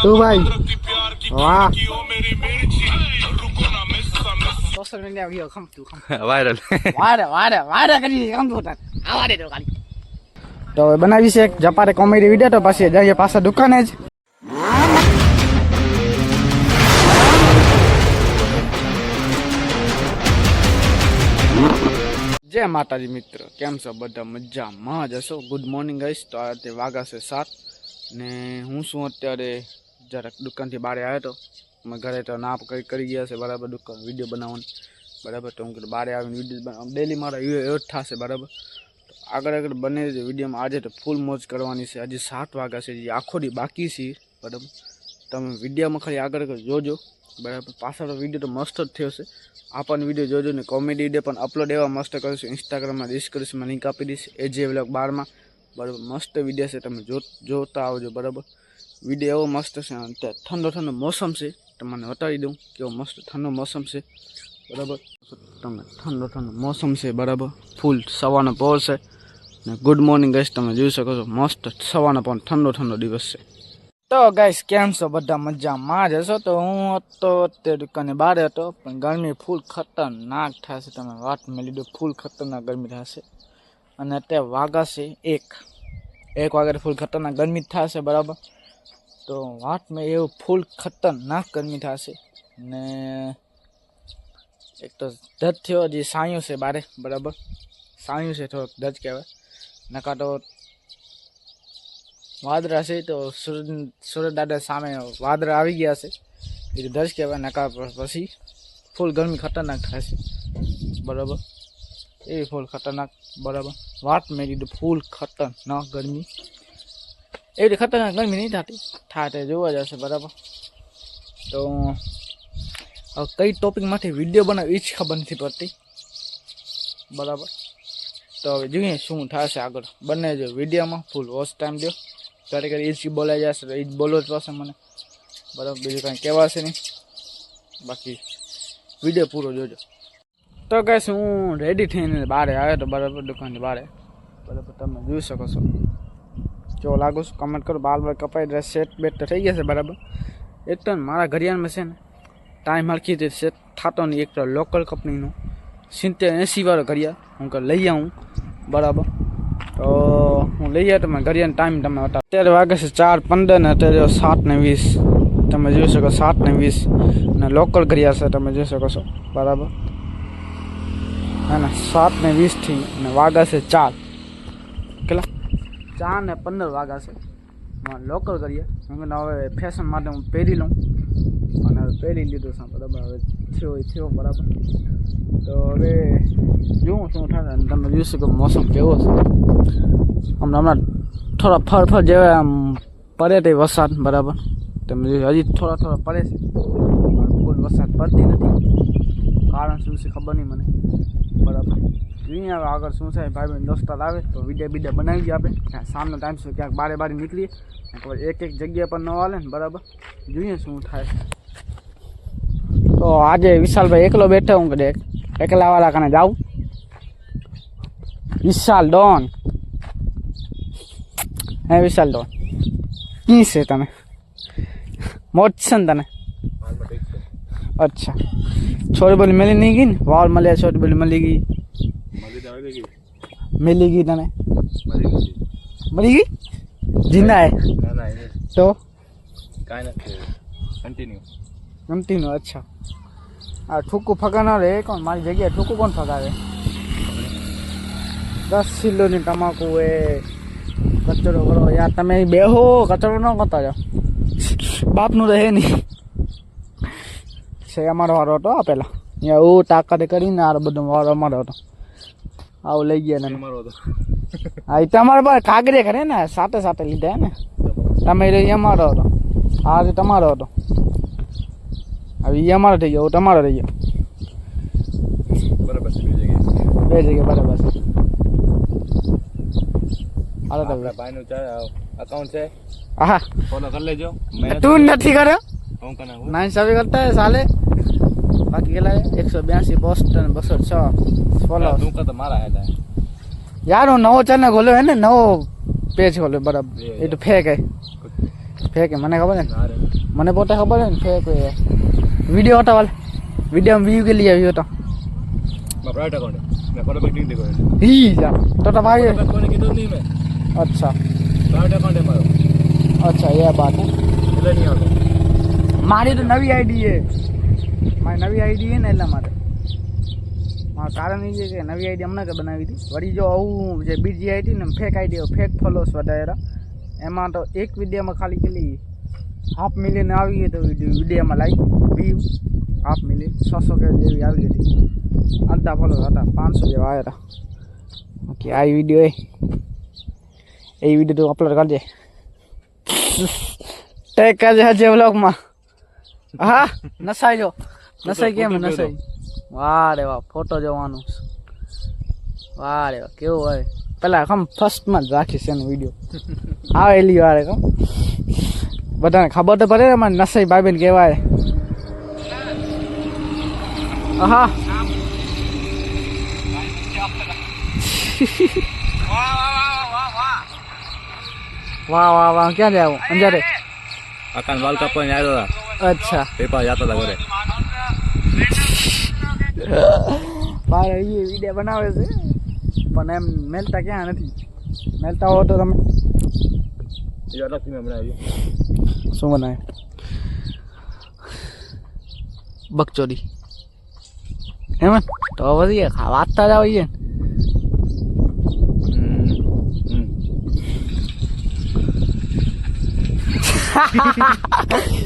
तू भाई वाह सोशल मीडिया वीडियो खम तू खम વાયરલ વારે કરી કામ તો આવા દે તો ખાલી તો હવે બનાવી છે એક જપારે કોમેડી વિડીયો તો પછી જઈએ પાછા દુકાને જ જય માતાજી મિત્ર કેમ છો બધા મજામાં જ હશો ગુડ મોર્નિંગ ગાઈસ તો તે વાગા છે 7 ને હું શું અત્યારે જરાક દુકાનથી બહાર આવ્યો તો મેં ઘરે તો ના કરી ગયા છે બરાબર દુકાન વિડીયો બનાવવાનું બરાબર તો હું કીધું બહાર આવીને વિડીયો ડેલી મારા એવો જ થશે બરાબર આગળ બને છે વિડીયોમાં આજે તો ફૂલ મોજ કરવાની છે હજી 7 વાગ્યા છે જે આખો દી બાકી છે બરાબર તમે વિડીયોમાં ખાલી આગળ જોજો બરાબર પાછળ વિડીયો તો મસ્ત જ થયો છે આ પણ વિડીયો જોજો ને કોમેડી વિડીયો પણ અપલોડ એવા મસ્ત કરીશું ઇન્સ્ટાગ્રામમાં ડિસ્ક્રિપ્શનમાં લિંક આપી દઈશ AJ Vlog 12 માં બરાબર મસ્ત વિડીયો છે તમે જોતા આવજો બરાબર વિડીયો એવો મસ્ત છે ઠંડો મોસમ છે તમને બતાવી દઉં કેવો મસ્ત ઠંડો મોસમ છે બરાબર તમે ઠંડો મોસમ છે બરાબર ફૂલ સવારનો પહોર છે ને ગુડ મોર્નિંગ ગાઈસ તમે જોઈ શકો છો મસ્ત સવારનો પણ ઠંડો દિવસ છે તો ગાઈસ કેમ છો બધા મજામાં જ હશો તો હું હતો તે દુકાને બહાર હતો પણ ગરમી ફૂલ ખતરનાક થશે તમે વાત મેં લીધું ફૂલ ખતરનાક ગરમી થશે અને અત્યારે વાગા છે 1 વાગે ફૂલ ખતરનાક ગરમી થશે બરાબર તો વાત મેં એવું ફૂલ ખતરનાક ગરમી થશે ને એક તો ધજ થયો હજી સાયું છે બારે બરાબર સાયું છે થોડોક ધજ કહેવાય નકા તો વાદળા છે તો સૂરજ દાદા સામે વાદળા આવી ગયા છે એ ધજ કહેવાય નકા પછી ફૂલ ગરમી ખતરનાક થશે બરાબર એ ફૂલ ખતરનાક બરાબર વાત મેં કીધું ફૂલ ખતરનાક ગરમી એવી ખતરનાક ગરમી નહીં થતી થાય જોવા જશે બરાબર તો કઈ ટોપિકમાંથી વિડીયો બનાવ એ જ ખબર નથી પડતી બરાબર તો હવે જોઈએ શું થશે આગળ બંને જો વિડીયોમાં ફૂલ વોચ ટાઈમ દો ક્યારેક એ જ બોલાઈ જશે તો એ જ બોલવો જ પડશે મને બરાબર બીજું કાંઈ કહેવાશે નહીં બાકી વિડીયો પૂરો જોજો તો કહીશ હું રેડી થઈને બહાર આવ્યો તો બરાબર દુકાનની બહાર બરાબર તમે જોઈ શકો છો જો લાગુ છું કમેન્ટ કરો બાલ કપાઈ ડ્રેસ સેટ બેટ તો થઈ ગયા છે બરાબર એક તો મારા ઘડિયાળમાં છે ને ટાઈમ હરખી રીતે સેટ થતો નહીં એક તો લોકલ કંપનીનું 70-80 વાળો ઘડિયાળ હું લઈ આવું બરાબર તો હું લઈ આવ્યો તો મેં ઘડિયાળનો ટાઈમ તમે બતાવો અત્યારે વાગે છે 4:15 ને અત્યારે 7:20 તમે જોઈ શકો 7:20 ને લોકલ ઘડિયાળ છે તમે જોઈ શકો છો બરાબર હા ને 7:20 થી અને વાગા છે 4 કેટલા 4:15 વાગ્યા છે લોકલ કરીએ હું હવે ફેશન માટે હું પહેરી લઉં અને હવે પહેરી લીધું છે બરાબર હવે થયો બરાબર તો હવે જોઉં શું થાય અને તમે જોઈ શકો મોસમ કેવો છે હમણાં થોડા ફર જેવા આમ પડે તે વરસાદ બરાબર તમે હજી થોડા પડે છે ફૂલ વરસાદ પડતી નથી કારણ શું છે ખબર નહીં મને બરાબર જોઈએ હવે આગળ શું થાય ભાઈ દોસ્તાર આવે તો વિડીયો બનાવી આપે સામનો ટાઈમ છે ક્યાંક બારે નીકળીએ એક જગ્યા પર ન હાલે ને બરાબર જોઈએ શું થાય તો આજે વિશાલભાઈ એકલો બેઠો હું કદે એકલા વાળા કને જાઉં વિશાલ ડોન હે વિશાલ ડોન કી છે તમે મોટ છે ને તને અચ્છા છોરી બોલી મેલી નહીં ગઈ ને વાળ મળ્યા છોરી બોલી મળી ગઈ मिली गई तने मरी गई जिंदा है तो कंटिन्यू अच्छा आ ठुकू फगाना रे कौन मारी जगह ठुकू कौन फगावे 10 किलो ની તમાકુ એ કચરો કરો યાર તમે બેહો કચરો ન કરતા જાઓ બાપનું રહે નહીં છે અમારો વારો હતો પેલા અહીંયા ઓ તાકાતે કરીને આ બધું વારો અમારો હતો આવ લઈ ગયા ને મારો તો આ તમારો પર કાગરે કરે ને સાથે લીધા ને તમે રે અમારો હતો આ જે તમારો હતો હવે એ અમારો થઈ ગયો તમારો થઈ ગયો બરાબર છે બે જગ્યા બરાબર છે હાલો તો ભાઈનું અકાઉન્ટ છે હા ફોલો કરી લેજો તું નથી કર્યો હું કના 9 કરતા હે સાલે बाकी के लाए 182 पोस्ट और 206 फॉलो तू का तो मारा है यार वो नवो चैनल खोलो है ना नवो पेज खोलो बराबर ये तो फेक है ફેક મને ખબર है ના રે મને પોતે ખબર है ફેક वीडियो हटा वाले वीडियो में व्यू के लिए व्यू तो મારા પ્રાઇવેટ અકાઉન્ટ મેં ફોટો બેક નહીં દેખો ही जा तो भाई કોને કીધું નહીં મેં अच्छा પ્રાઇવેટ અકાઉન્ટ મારો अच्छा ये बात है એટલે નહીં આવતો મારી તો નવી આઈડી છે મારી નવી આઈડી છે ને એટલા માટે મારું કારણ એ છે કે નવી આઈડી હમણાં કે બનાવી હતી વળી જો આવું જે બીજી આઈડી ને ફેક આઈડી ફેક ફોલોઅર્સ વધારે એમાં તો એક વિડીયોમાં ખાલી કેટલી 500,000 આવી ગઈ તો વિડીયોમાં લાઈક વ્યૂ 500,000 600 કે જેવી આવી ગઈ હતી અડધા ફોલોઅર હતા 500 જેવા આવ્યા હતા ઓકે આ વિડીયો એ વિડીયો તું અપલોડ કરજે ટેગ કરજે હજે વ્લોગમાં હા નસાઈ જો નસાઈ કેમ નસાઈ વાહ રે વાહ ફોટો જોવાનું વાહ રે વાહ કેવું હોય પેલા ખમ ફર્સ્ટમાં જ રાખીશ એનો વિડીયો આવે એલી વારે કમ બધાને ખબર તો પડે ને મને નસાઈ ભાઈબેન કહેવાય હા વાહ વાહ વાહ ક્યાં જાય અંજારે આકાન વાલ કાપવા આવ્યો હતા અચ્છા પેપા જતા હતા ઘરે મારે એ વિડીયો બનાવે છે પણ એમ મેલતા ક્યાં નથી મેલતા હો તો તમે એ અલગથી મેં બનાવી શું બનાવે બકચોદી એમ તો પછી વાંચતા જ આવીએ ને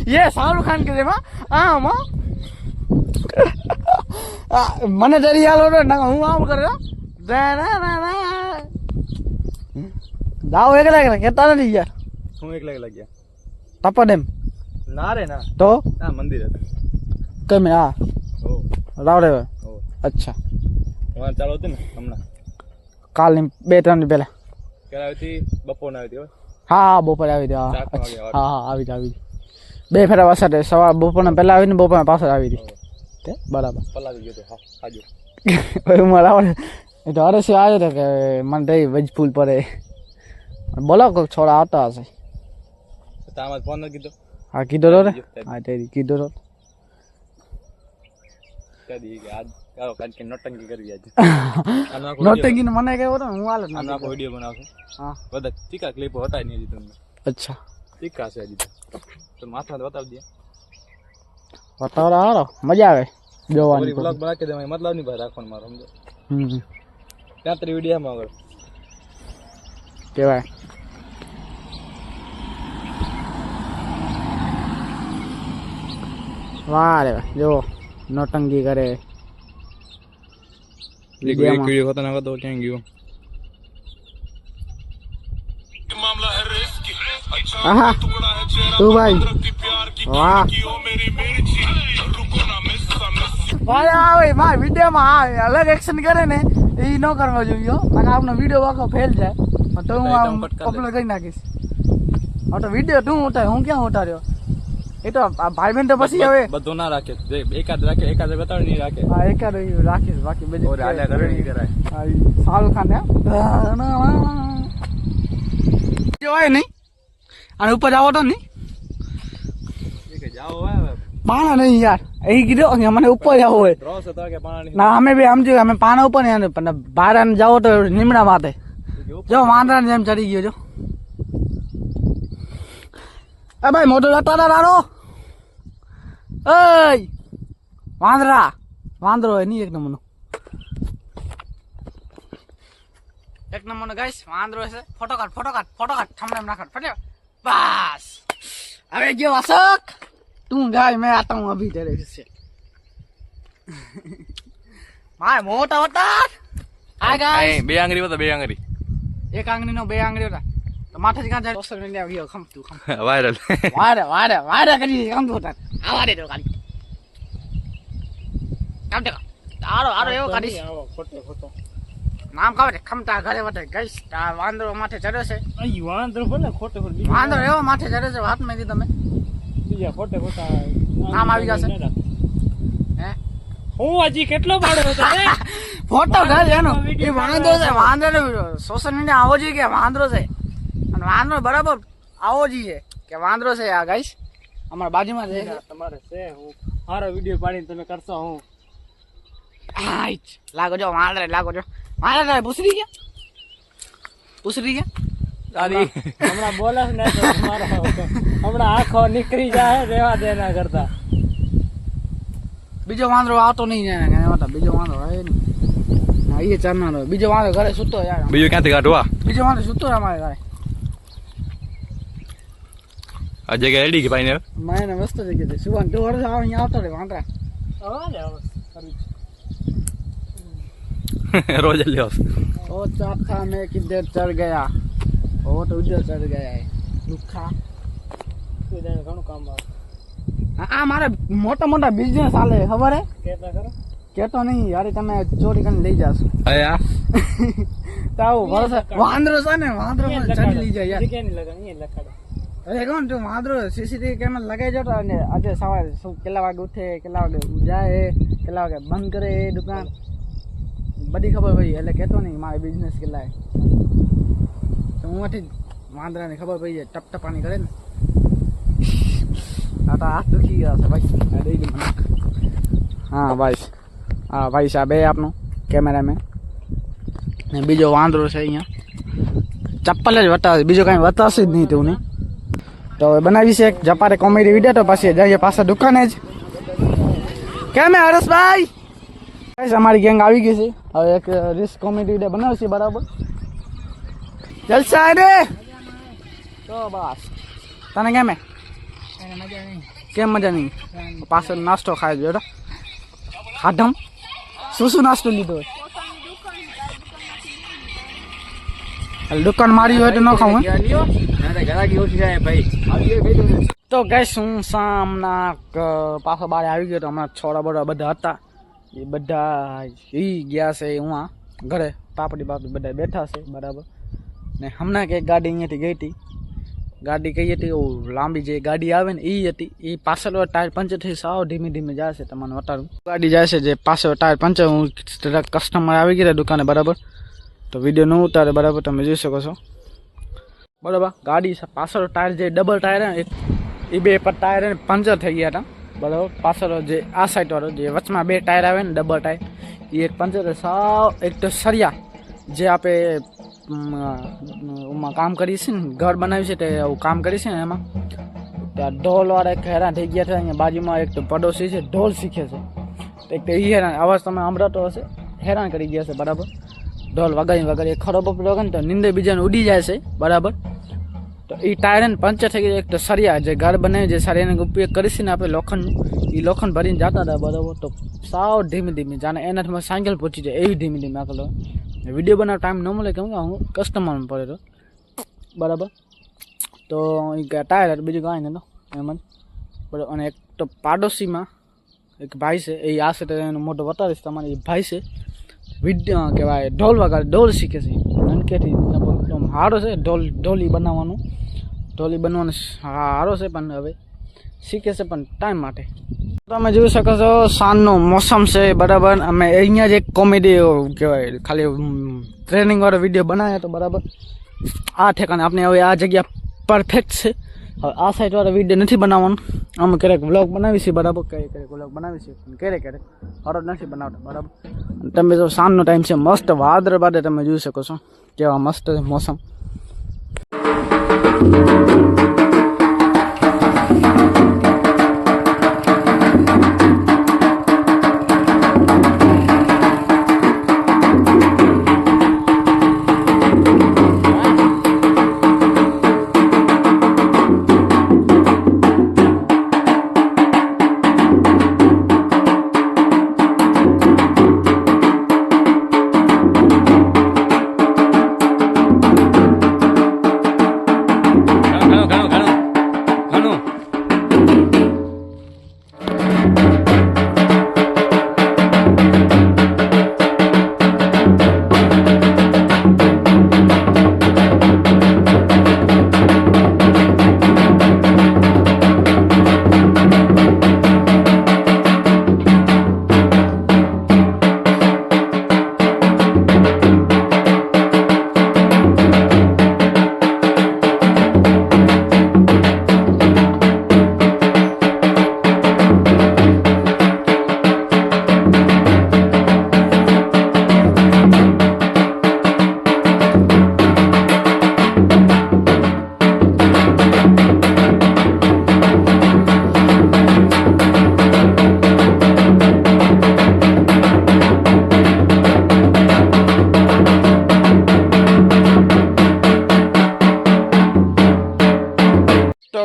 ये शाहरुख खान के देवा आम મને ડરી આલો ના હું આમ કર્યો દાવ એકલા કેતા નથી યાર હું એકલા એકલા ગયા તપડ એમ ના રે ના તો આ મંદિર હતું કમે હા હો રાવડે હો અચ્છા વાન ચાલુ હતી ને હમણાં કાલની 2-3 ની પહેલા ક્યારે આવી હતી બપોર આવી હતી હા હા બપોરે આવી હતી ચાર વાગે હા હા આવી હતી આવી બે ફેરા વસાડે સવાર બપોરના પહેલા આવીને બપોરના પાછળ આવી હતી તે બરાબર પલાવી ગયો તો હા હાજો ભાઈ મારા આવડે એ તો અરસી આવ્યો હતો કે મને તો વેજ ફૂલ પડે બોલો કોઈક છોડા આવતા હશે તામાં ફોન ન કીધો હા કીધો તો ને હા તે કીધો તો કદી કે આજ કારો કાજ કે નોટંકી કરવી આજે નોટંકી મને કેવો તો હું હાલત આનો આખો વિડીયો બનાવશે હા બધા ટીકા ક્લિપો હતા નહીં હજી તમને અચ્છા ટીકા છે હજી તો માથા બતાવી દે બતાવડા હારો મજા આવે જોવાની પૂરી બ્લોગ બના કે દે મતલબ નહીં ભાઈ રાખવાનું મારો સમજો ત્યાં તરી વિડીયોમાં આગળ કેવાય વાહ રે વાહ જો નોટંકી કરે વિડીયો ખતરનાક હતો ક્યાં ગયો આહા તું ભાઈ વાહ ભાઈ આવે માર વિડીયોમાં આવે અલગ એક્શન કરે ને એ ન કરવા જોઈએ અને આપનો વિડીયો આખો ફેલ જાય તો હું આમ અપલોડ કરી નાખીશ હા તો વિડીયો તું ઉતાર હું ક્યાં ઉતાર્યો એ તો ભાઈ બહેન તો પછી હવે બધું ના રાખે એકાદ રાખે એકાદ બતાવી નહીં રાખે હા એકાદ રાખીશ બાકી બધું ઓરે આલ્યા કરે નહીં કરાય હા શાહરુખ ખાન જોવાય નહીં અને ઉપર જાવ તો નહીં કે જાઓ હવે પાણા નહીં યાર એ કીધું કે મને ઉપર જવું હોય રોસ હતો કે પાણી ના અમે બી સમજો અમે પાણા ઉપર ને પણ બહાર જાવ તો લીમડા માથે જો વાંદરા જેમ ચડી ગયો જો એ ભાઈ મોટો જતો તારો ઓય વાંદરા વાંદરો હોય નહીં એક નંબરનો ગાઈસ વાંદરો છે ફોટો કાઢ થંબનેલ નાખ ફટાફટ બસ હવે ગયો અશોક તું ગાય મેં આતા હું અભી તેરે से માય મોટા હોતા આ ગાઈસ બે આંગળી હતો બે આંગળી એક આંગળી નો બે આંગળી હતા તો માથે કાં જાય સોશિયલ મીડિયા ગયો ખમ તું ખમ વાયરલ વારે કરી ખમ તું હોતા આવા દે તો કાલી કામ તે આરો એવો કાઢીશ ખોટો નામ ખબર ખમતા ઘરે વટે ગઈશ આ વાંદરો માથે ચડે છે અહીં વાંદરો ભલે ખોટે વાંદરો એવો માથે ચડે છે વાત મેં તમે બીજા ખોટે ખોટા નામ આવી જશે હે હું હજી કેટલો પાડો હતો ફોટો ઘર એનો એ વાંદરો છે વાંદરો સોશિયલ મીડિયા આવો જોઈએ કે વાંદરો છે અને વાંદરો બરાબર આવો જોઈએ કે વાંદરો છે આ ગાઈસ અમારા બાજુમાં છે તમારે છે હું મારો વિડીયો પાડીને તમે કરશો હું આઈચ લાગો જો વાંદરા પૂછરી ગયા દાદી હમણાં બોલે ને તો તમારો હમણાં આંખો નીકળી જાય રેવા દે ના કરતા બીજો વાંદરો આવતો નહીં જાય બીજો વાંદરો આવે નહીં હા એ ચારનારો બીજો વાંદરો ઘરે સૂતો યાર બીજું ક્યાંથી કાઢવા બીજો વાંદરો સૂતો અમારે ઘરે આ જગ્યા રેડી કે ભાઈ ને મને મસ્ત જગ્યા છે સુવાન તો વર્ષ આવે અહીંયા આવતો રે વાંદરા રોજ લ્યો ओ चौथा में किधर चढ़ गया वो तो उधर चढ़ गया है दुखा ઘણું કામ આવે આ મારે મોટા મોટા બિઝનેસ હાલે ખબર હે કેટલા કરો કેતો નહીં યાર તમે ચોરી કરીને લઈ જાશો અયા તાવ ભરોસા વાંદરો છે ને વાંદરો ચડી લઈ જાય યાર કે નહીં લગાડ એ લખાડો અરે કોણ તું વાંદરો સીસીટીવી કેમેરા લગાઈ જતો અને આજે સવારે શું કેટલા વાગે ઉઠે કેટલા વાગે જાય કેટલા વાગે બંધ કરે એ દુકાન બધી ખબર પડી એટલે કહેતો નહીં મારે બિઝનેસ કેટલા તો હું આથી વાંદરાને ખબર પડી જાય ટપટપાની કરે ને આ તો હાથ દુખી ગયા છે ભાઈ આ દઈ દે મને હા ભાઈ સાહેબ એ આપનો કેમેરામેન ને બીજો વાંદરો છે અહીંયા ચપ્પલ જ વટાવે બીજો કાંઈ વતાવશે જ નહીં તેવું નહીં તો હવે બનાવી છે એક જપારે કોમેડી વિડીયો તો પછી જઈએ પાછા દુકાને જ કેમ હે હરેશભાઈ અમારી ગેંગ આવી ગઈ છે હવે એક રીસ કોમેડી વિડીયો બનાવશે બરાબર જલસા રે તો બસ તને કેમ હે કેમ મજા નહીં પાછળ નાસ્તો ખાઈ ગયો ખાધમ શું નાસ્તો લીધો દુકાન મારી હોય તો ન ખાવું તો ગઈશ હું સામના પાછો બારે આવી ગયો તો હમણાં છોડા બોડા બધા હતા એ બધા ગયા છે હું ઘરે પાપડી બધા બેઠા છે બરાબર ને હમણાં કંઈક ગાડી અહીંયાથી ગઈ હતી ગાડી કઈ હતી લાંબી જે ગાડી આવે ને એ હતી એ પાછળ ટાયર પંચર થઈ સાવ ધીમે ધીમે જાય છે તમને વટાડું ગાડી જાય છે જે પાછળ ટાયર પંચર હું કસ્ટમર આવી ગયા દુકાને બરાબર તો વિડીયો ન ઉતારે બરાબર તમે જોઈ શકો છો બરાબર ગાડી પાછળ ટાયર જે ડબલ ટાયર ને એ બે ટાયર પંચર થઈ ગયા હતા બરાબર પાછળ જે આ સાઈડ વાળો જે વચમાં બે ટાયર આવે ને ડબલ ટાયર એ એક પંચર સાવ એક તો સરિયા જે આપણે એમાં કામ કરીએ છીએ ને ઘર બનાવ્યું છે તે એવું કામ કરીએ છીએ ને એમાં ત્યાં ઢોલવાળા એક હેરાન થઈ ગયા છે અહીંયા બાજુમાં એક તો પડોશી છે ઢોલ શીખે છે એક તો એ હેરાન અવાજ તમે સાંભળતો હશે હેરાન કરી ગયા છે બરાબર ઢોલ વગાડી ખરો બપડો ને તો નીંદે બીજાને ઉડી જાય છે બરાબર તો એ ટાયર ને પંચર થઈ ગયું એક તો સરિયા જે ઘર બનાવી જે સરિયાનો ઉપયોગ કરીશું ને આપણે લોખંડનું એ લોખંડ ભરીને જતા હતા બરાબર તો સાવ ધીમે ધીમે જાણે એનાથી સાયકલ પહોંચી જાય એવી ધીમે ધીમે આગળ વિડીયો બનાવવા ટાઈમ ન મળે કેમ કે હું કસ્ટમરમાં પડે તો બરાબર તો એ ટાયર બીજું કાંઈ નહોતું એમ જ બરાબર અને એક તો પાડોશીમાં એક ભાઈ છે એ આ છે એનો મોટો બતાવીશ તમારે એ ભાઈ છે વિડીયો કહેવાય ઢોલ વગાડે ઢોલ શીખે છે નાનકેથી એકદમ સારો છે ઢોલી બનાવવાનું સારો છે પણ હવે શીખે છે પણ ટાઈમ માટે તમે જોઈ શકો છો સાંજનો મોસમ છે બરાબર અમે અહીંયા જ એક કોમેડી કહેવાય ખાલી ટ્રેનિંગ વાળો વિડીયો બનાવ્યો હતો બરાબર આ ઠેકાણે આપણે હવે આ જગ્યા પરફેક્ટ છે હવે આ સાઈડ વાળો વિડીયો નથી બનાવવાનો અમે ક્યારેક વ્લોગ બનાવીશું બરાબર ક્યારેક વ્લોગ બનાવીશું પણ ક્યારેક હરોજ નથી બનાવતા બરાબર તમે જો સાંજનો ટાઈમ છે મસ્ત વાદળ બાદળ તમે જોઈ શકો છો કેવા મસ્ત છે મોસમ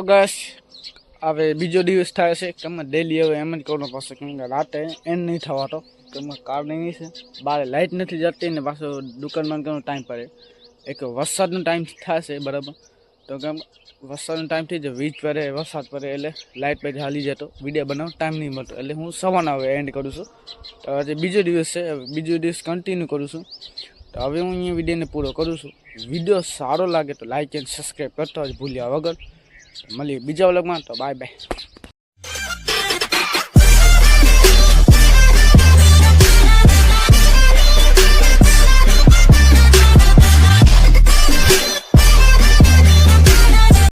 ગેસ હવે બીજો દિવસ થાય છે કેમ ડેલી હવે એમ જ કરવું પડશે કેમ કે રાતે એન્ડ નહીં થવાતો કેમ કે કાર નહીં છે બહાર લાઇટ નથી જતી ને પાછો દુકાનમાં કરવાનો ટાઈમ પડે એક વરસાદનો ટાઈમ થશે બરાબર તો કેમ વરસાદનો ટાઈમ થઈ જાય વીજ પડે વરસાદ પડે એટલે લાઇટ પછી હાલી જતો વિડીયો બનાવવાનો ટાઈમ નહીં મળતો એટલે હું સવારના હવે એન્ડ કરું છું તો આજે બીજો દિવસ છે બીજો દિવસ કન્ટિન્યુ કરું છું તો હવે હું અહીંયા વિડીયોને પૂરો કરું છું વિડીયો સારો લાગે તો લાઇક એન્ડ સબસ્ક્રાઈબ કરતા જ ભૂલ્યા વગર મળીએ બીજા વ્લોગમાં તો બાય બાય